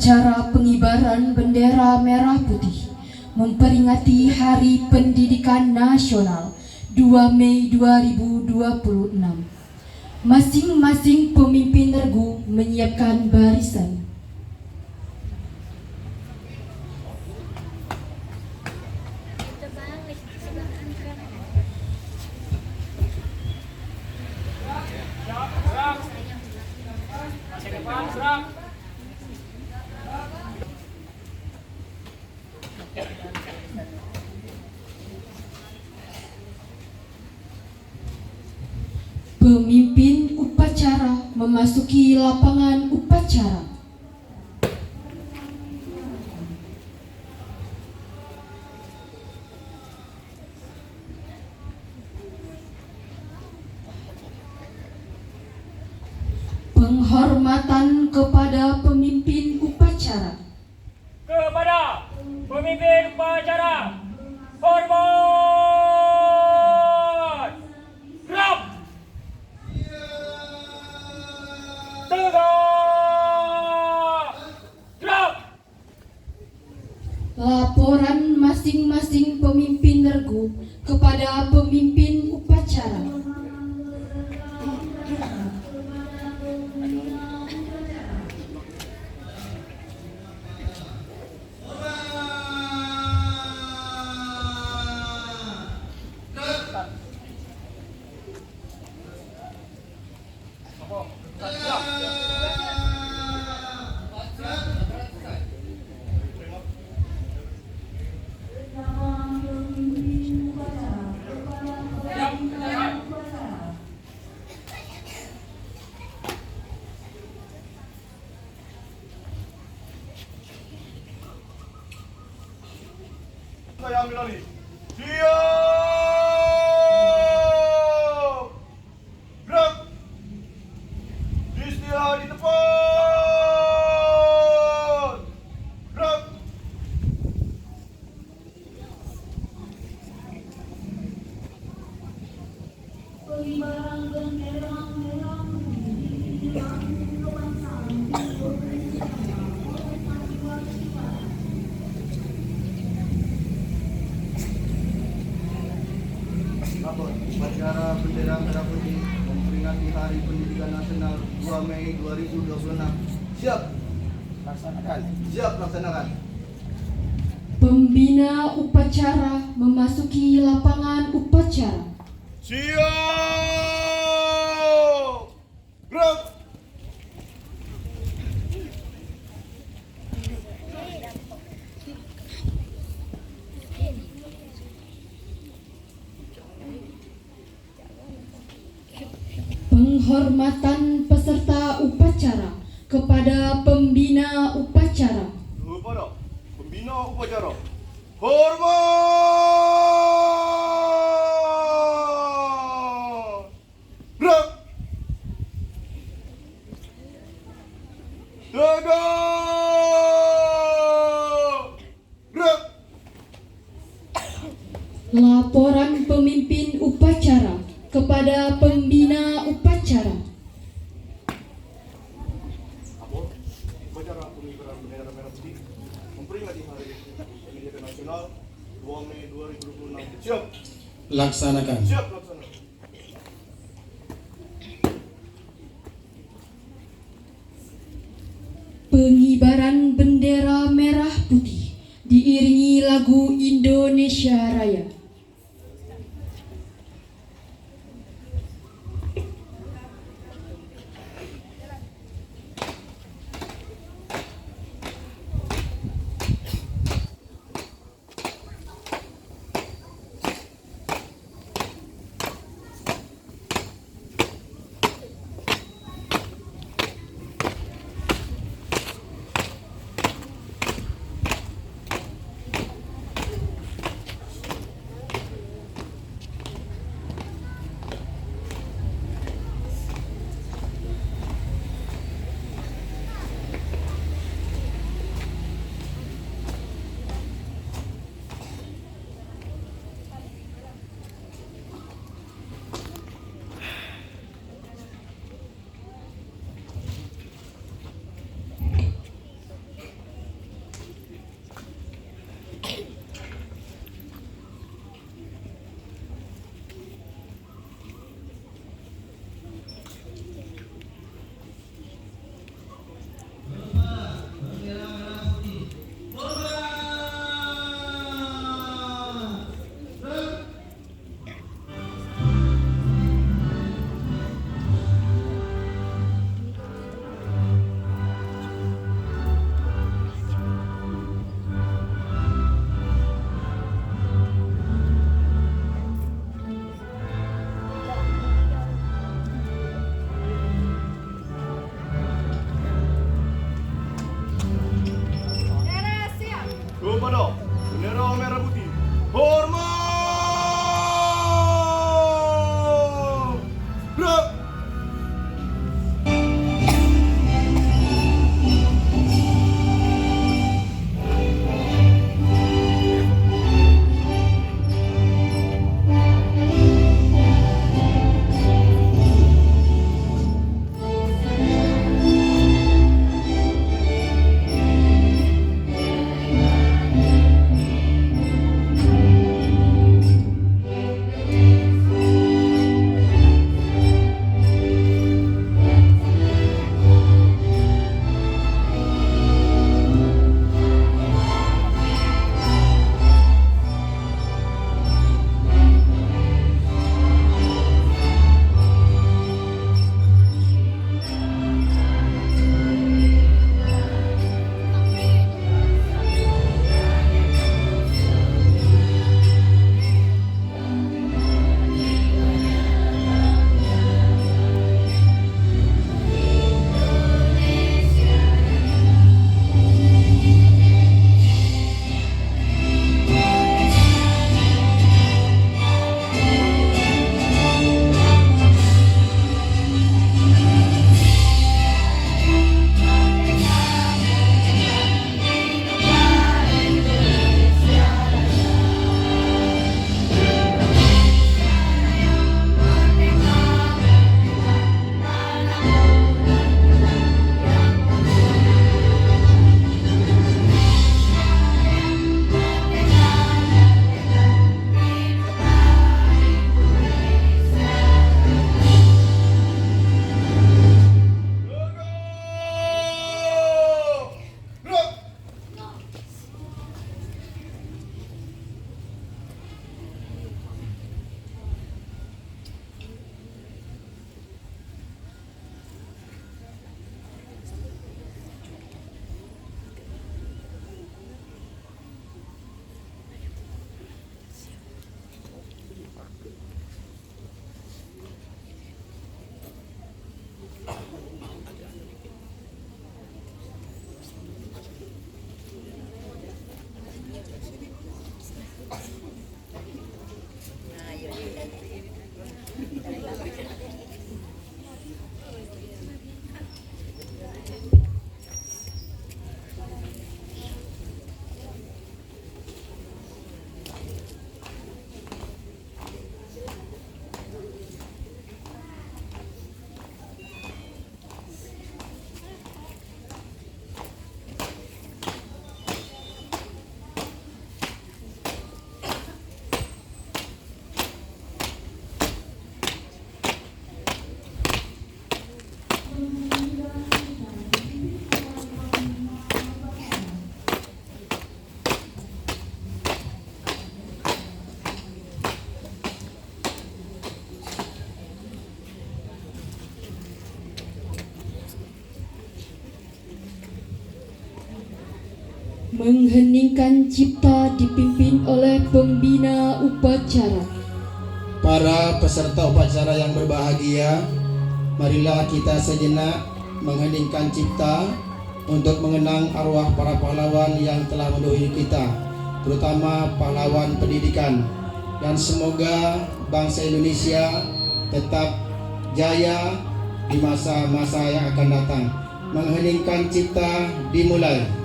Upacara pengibaran bendera merah putih memperingati Hari Pendidikan Nasional 2 Mei 2026. Masing-masing pemimpin regu menyiapkan barisan. Pemimpin upacara memasuki lapangan upacara. Penghormatan kepada pemimpin upacara. Kepada pemimpin upacara, hormat! Gerak! Tegak! Gerak! Laporan masing-masing pemimpin regu kepada pemimpin upacara. Saya ambil alih. Siap! Gerak! Istilah di depan! Gerak! Pengibaran bendera merah putih yang Upacara bendera merah putih memperingati Hari Pendidikan Nasional 2 Mei 2026. Siap laksanakan. Siap laksanakan. Pembina upacara memasuki lapangan upacara. Siap! Gerak! Penghormatan peserta upacara kepada pembina upacara. Kepada pembina upacara, hormat! Gerak! Tegak! Gerak! Laporan pemimpin upacara kepada pembina upacara. Upacara pengibaran bendera merah putih memperingati Hari Pendidikan Nasional 2 Mei 2026. Siap! Laksanakan. Siap laksana. Pengibaran bendera merah putih diiringi lagu Indonesia Raya. Mengheningkan cipta dipimpin oleh pembina upacara. Para peserta upacara yang berbahagia, marilah kita sejenak mengheningkan cipta untuk mengenang arwah para pahlawan yang telah mendahului kita, terutama pahlawan pendidikan. Dan semoga bangsa Indonesia tetap jaya di masa-masa yang akan datang. Mengheningkan cipta dimulai.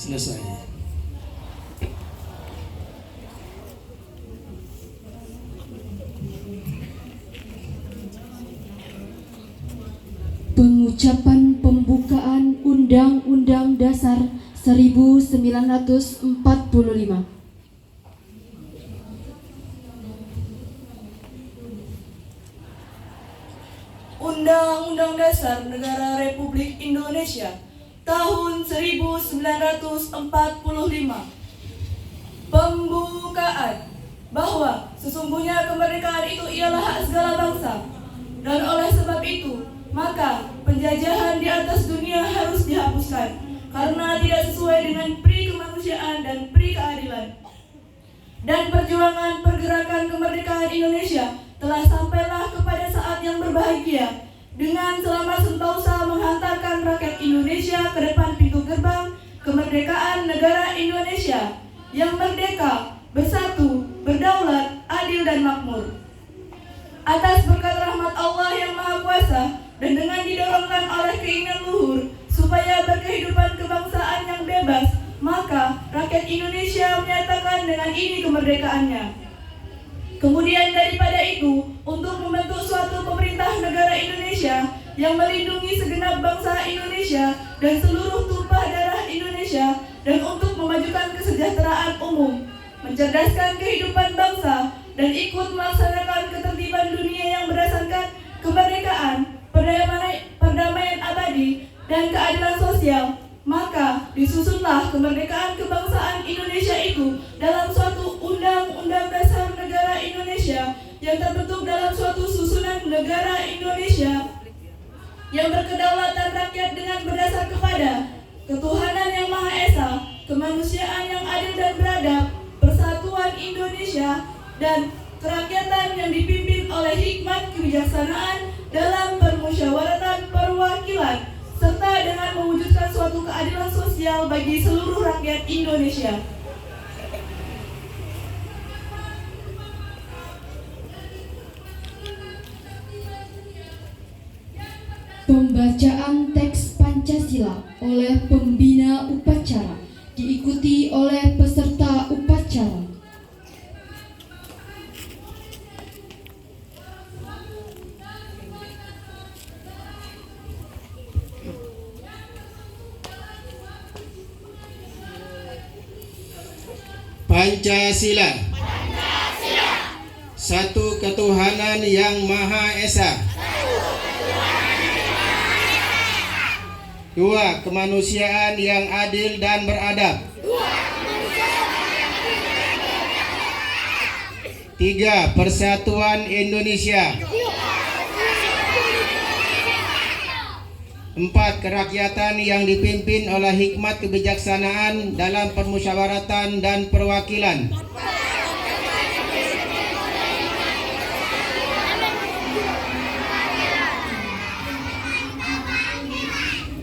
Selesai. Pengucapan pembukaan Undang-Undang Dasar 1945. Undang-Undang Dasar Negara Republik Indonesia tahun 1945. Pembukaan bahwa sesungguhnya kemerdekaan itu ialah hak segala bangsa, dan oleh sebab itu maka penjajahan di atas dunia harus dihapuskan karena tidak sesuai dengan pri kemanusiaan dan pri keadilan. Dan perjuangan pergerakan kemerdekaan Indonesia telah sampailah kepada saat yang berbahagia dengan selama sentosa menghantarkan rakyat Indonesia ke depan pintu gerbang kemerdekaan negara Indonesia yang merdeka, bersatu, berdaulat, adil dan makmur. Atas berkat rahmat Allah yang Maha Kuasa dan dengan didorongkan oleh keinginan luhur supaya berkehidupan kebangsaan yang bebas, maka rakyat Indonesia menyatakan dengan ini kemerdekaannya. Kemudian daripada itu, untuk membentuk suatu pemerintah negara Indonesia yang melindungi segenap bangsa Indonesia dan seluruh tumpah darah Indonesia, dan untuk memajukan kesejahteraan umum, mencerdaskan kehidupan bangsa, dan ikut melaksanakan ketertiban dunia yang berdasarkan kemerdekaan, perdamaian abadi, dan keadilan sosial, maka disusunlah kemerdekaan kebangsaan Indonesia itu dalam suatu Undang-Undang Dasar Negara Indonesia yang terbentuk dalam suatu susunan negara Indonesia yang berkedaulatan rakyat dengan berdasar kepada ketuhanan yang Maha Esa, kemanusiaan yang adil dan beradab, persatuan Indonesia, dan kerakyatan yang dipimpin oleh hikmat kebijaksanaan dalam permusyawaratan perwakilan, serta dengan mewujudkan suatu keadilan sosial bagi seluruh rakyat Indonesia. Pembacaan teks Pancasila oleh pembina upacara diikuti oleh peserta upacara. Pancasila. Satu ketuhanan yang Maha Esa. Dua, kemanusiaan yang adil dan beradab. Tiga, persatuan Indonesia. Empat, kerakyatan yang dipimpin oleh hikmat kebijaksanaan dalam permusyawaratan dan perwakilan.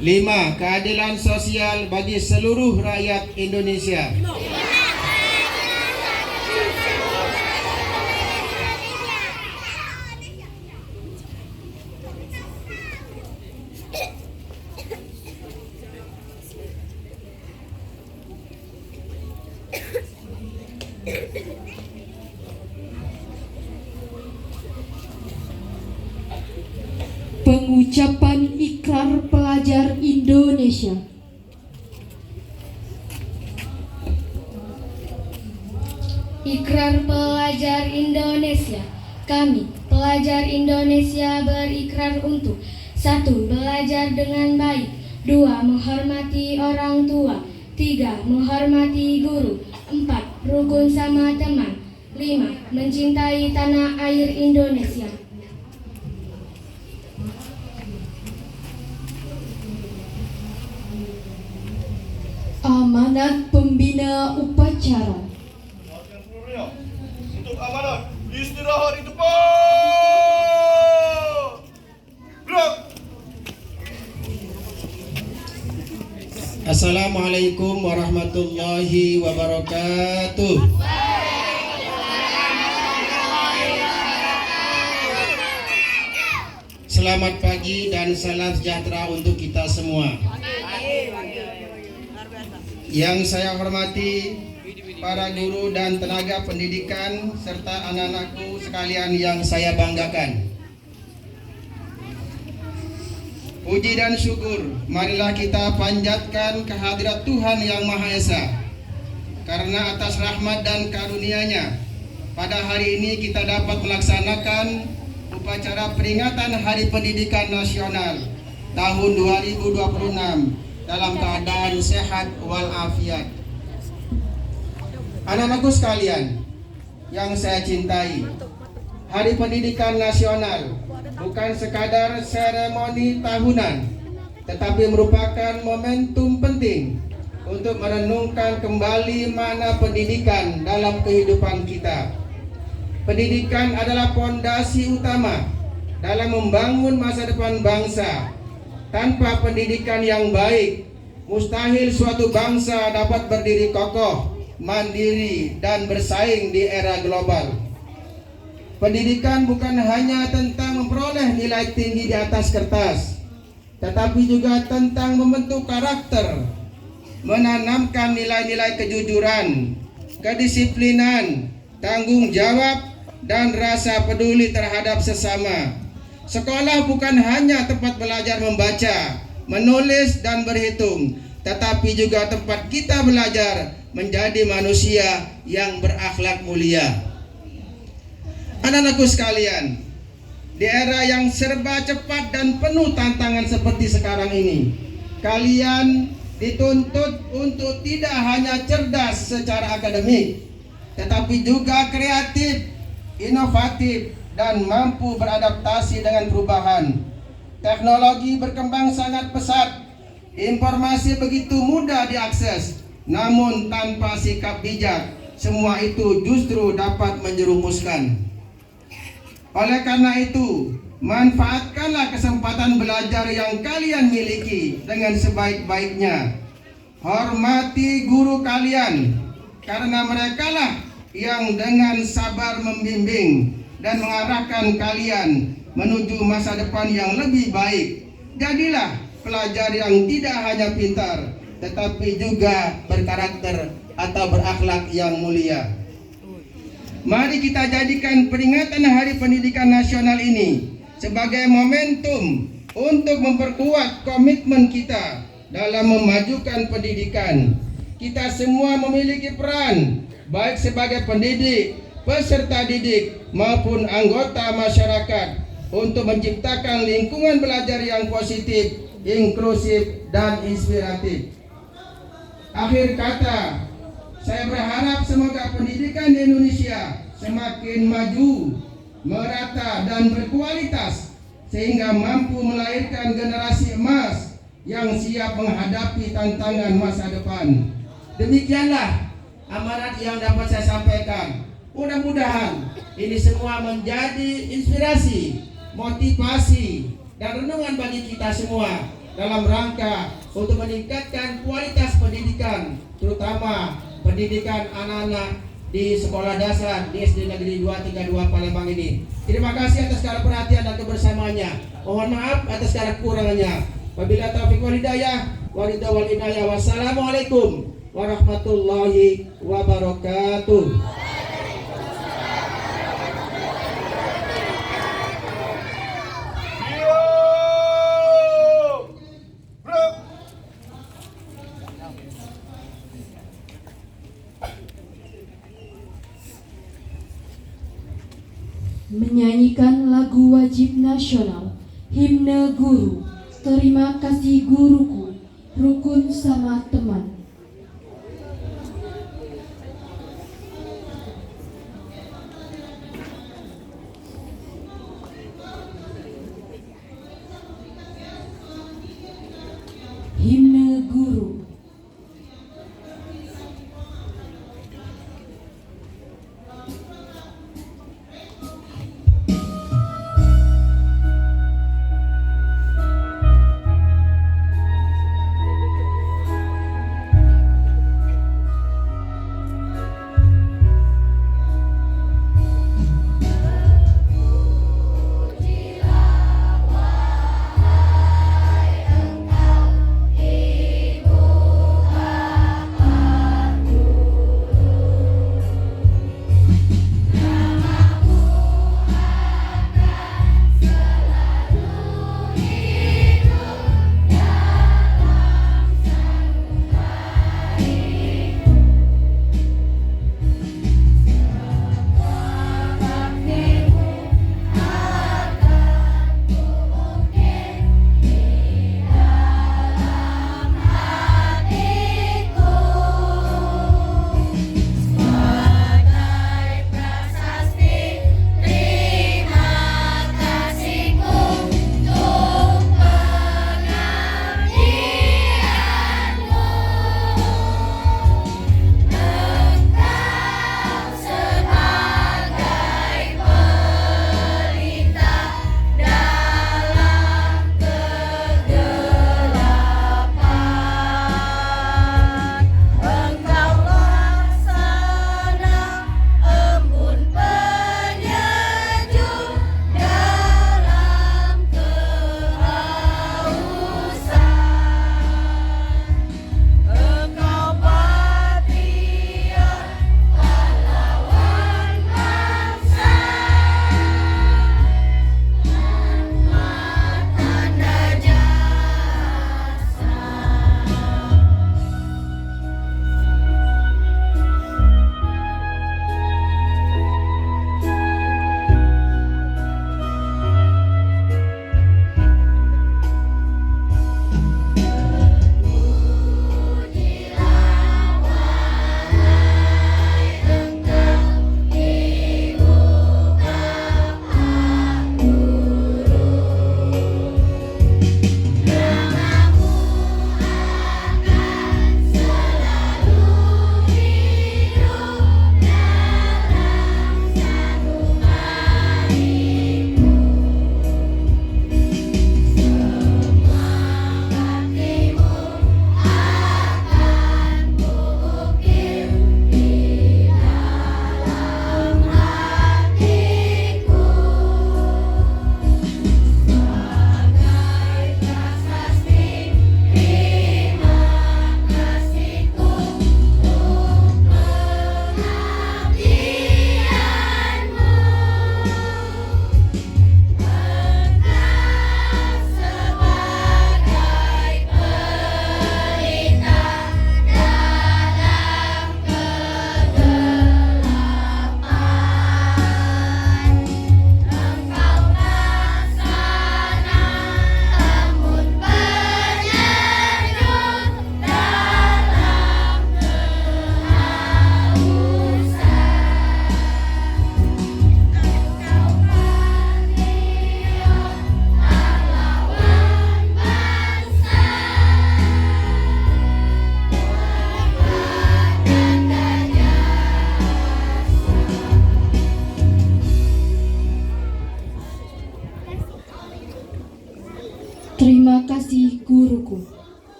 Lima, keadilan sosial bagi seluruh rakyat Indonesia. Pengucapan ikrar pelajar Indonesia. Ikrar pelajar Indonesia. Kami, pelajar Indonesia, berikrar untuk 1. Belajar dengan baik. 2. Menghormati orang tua. 3. Menghormati guru. 4. Rukun sama teman. 5. Mencintai tanah air Indonesia. Amanat pembina upacara. Maafkan seluruhnya. Untuk amanat istirahat itu Gerak. Assalamualaikum warahmatullahi wabarakatuh. Selamat pagi dan salam sejahtera untuk kita semua. Yang saya hormati para guru dan tenaga pendidikan serta anak-anakku sekalian yang saya banggakan. Puji dan syukur, marilah kita panjatkan kehadirat Tuhan Yang Maha Esa. Karena atas rahmat dan karunia-Nya, pada hari ini kita dapat melaksanakan upacara peringatan Hari Pendidikan Nasional tahun 2026 dalam keadaan sehat walafiat. Anak-anakku sekalian yang saya cintai, Hari Pendidikan Nasional bukan sekadar seremoni tahunan, tetapi merupakan momentum penting untuk merenungkan kembali makna pendidikan dalam kehidupan kita. Pendidikan adalah fondasi utama dalam membangun masa depan bangsa. Tanpa pendidikan yang baik, mustahil suatu bangsa dapat berdiri kokoh, mandiri, dan bersaing di era global. Pendidikan bukan hanya tentang memperoleh nilai tinggi di atas kertas, tetapi juga tentang membentuk karakter, menanamkan nilai-nilai kejujuran, kedisiplinan, tanggung jawab, dan rasa peduli terhadap sesama. Sekolah bukan hanya tempat belajar membaca, menulis, dan berhitung, tetapi juga tempat kita belajar menjadi manusia yang berakhlak mulia. Anak-anakku sekalian, di era yang serba cepat dan penuh tantangan seperti sekarang ini, kalian dituntut untuk tidak hanya cerdas secara akademik, tetapi juga kreatif, inovatif, dan mampu beradaptasi dengan perubahan. Teknologi berkembang sangat pesat, informasi begitu mudah diakses, namun tanpa sikap bijak, semua itu justru dapat menjerumuskan. Oleh karena itu, manfaatkanlah kesempatan belajar yang kalian miliki dengan sebaik-baiknya. Hormati guru kalian, karena merekalah yang dengan sabar membimbing dan mengarahkan kalian menuju masa depan yang lebih baik. Jadilah pelajar yang tidak hanya pintar, tetapi juga berkarakter atau berakhlak yang mulia. Mari kita jadikan peringatan Hari Pendidikan Nasional ini sebagai momentum untuk memperkuat komitmen kita dalam memajukan pendidikan. kita semua memiliki peran baik sebagai pendidik, peserta didik maupun anggota masyarakat untuk menciptakan lingkungan belajar yang positif, inklusif, dan inspiratif. Akhir kata, saya berharap semoga pendidikan di Indonesia semakin maju, merata, dan berkualitas sehingga mampu melahirkan generasi emas yang siap menghadapi tantangan masa depan. Demikianlah amanat yang dapat saya sampaikan. Mudah-mudahan ini semua menjadi inspirasi, motivasi, dan renungan bagi kita semua dalam rangka untuk meningkatkan kualitas pendidikan, terutama pendidikan anak-anak di sekolah dasar di SD Negeri 232 Palembang ini. Terima kasih atas segala perhatian dan kebersamaannya. Mohon maaf atas segala kekurangannya. Wabillahi taufiq wal hidayah, wal inayah. Wassalamualaikum warahmatullahi wabarakatuh. Menyanyikan lagu wajib nasional, himne guru. Terima kasih guruku, rukun sama teman. Himne guru. Engkau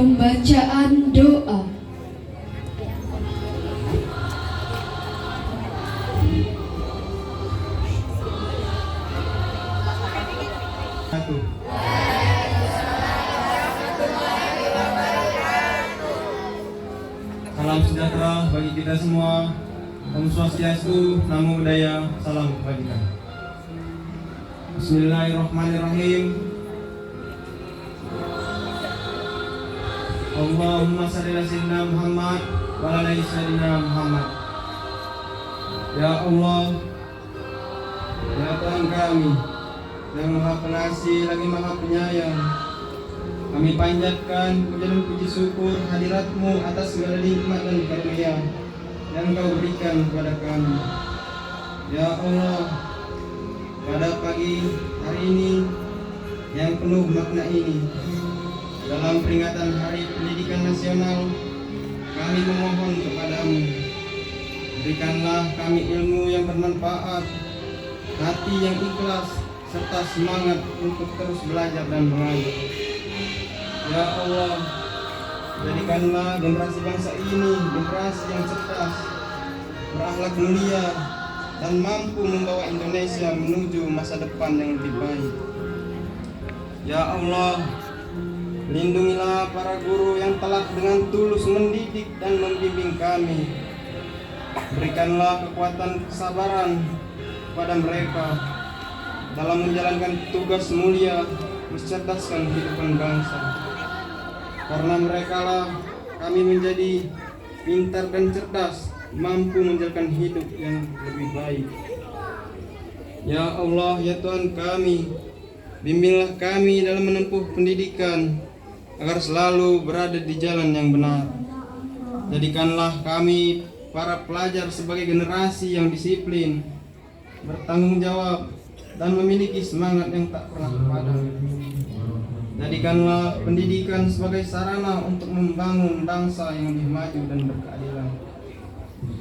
Pembacaan doa. Salam sejahtera bagi kita semua. Om Swastiastu, Namo Buddhaya, salam kebajikan. Bismillahirrahmanirrahim. Allahumma shalli ala sayyidina Muhammad wa ala ali sayyidina Muhammad. Ya Allah, ya Tuhan kami yang Maha Pengasih lagi Maha Penyayang, kami panjatkan puja dan puji syukur hadirat-Mu atas segala nikmat dan karunia yang Kau berikan kepada kami. Ya Allah, pada pagi hari ini yang penuh makna ini, dalam peringatan Hari Pendidikan Nasional, kami memohon kepadamu, berikanlah kami ilmu yang bermanfaat, hati yang ikhlas, serta semangat untuk terus belajar dan mengajar. Ya Allah, jadikanlah generasi bangsa ini generasi yang cerdas, berakhlak mulia, dan mampu membawa Indonesia menuju masa depan yang lebih baik. Ya Allah, lindungilah para guru yang telah dengan tulus mendidik dan membimbing kami. Berikanlah kekuatan kesabaran kepada mereka dalam menjalankan tugas mulia mencerdaskan kehidupan bangsa. Karena merekalah kami menjadi pintar dan cerdas, mampu menjalankan hidup yang lebih baik. Ya Allah, ya Tuhan kami, bimbinglah kami dalam menempuh pendidikan agar selalu berada di jalan yang benar. Jadikanlah kami para pelajar sebagai generasi yang disiplin, bertanggung jawab, dan memiliki semangat yang tak pernah padam. Jadikanlah pendidikan sebagai sarana untuk membangun bangsa yang lebih maju dan berkeadilan.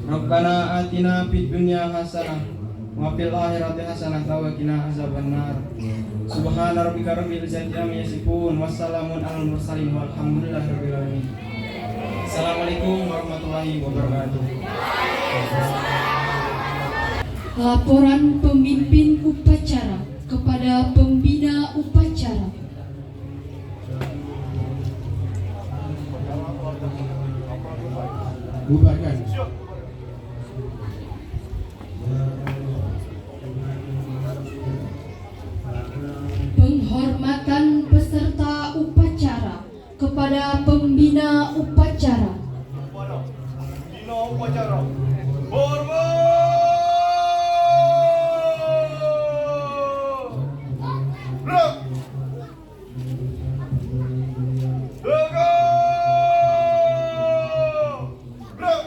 Rabbana atina fid dunya hasanah wa fil akhirati hasanah wa qina azabannar. Subhana rabbika rabbil izzati amma yasifun, wassalamun alal mursalin walhamdulillahi rabbil alamin. Assalamualaikum warahmatullahi wabarakatuh. Laporan pemimpin upacara kepada pembina upacara. Bubarkan. Penghormatan peserta upacara kepada pembina upacara. Dino upacara. Hormat. Gerak. Tegak. Gerak.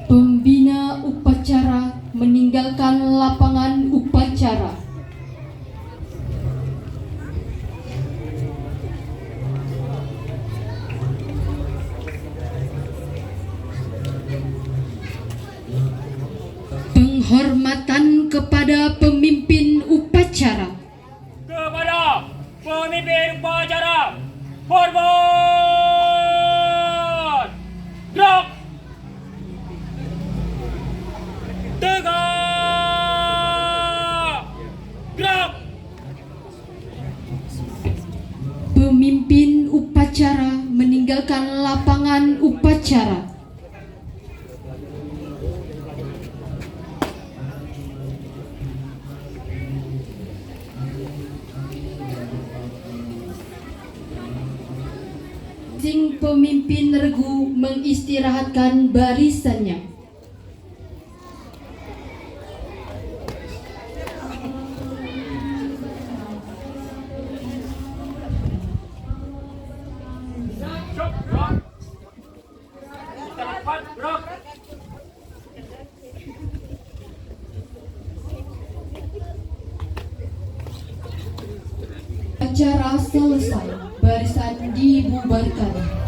Pembina upacara meninggalkan lapangan upacara. Penghormatan kepada pemimpin upacara. Kepada pemimpin upacara, hormat. Gerak. Tegak. Gerak. Pemimpin upacara meninggalkan lapangan upacara. Sing pemimpin regu mengistirahatkan barisannya. Upacara selesai, barisan dibubarkan.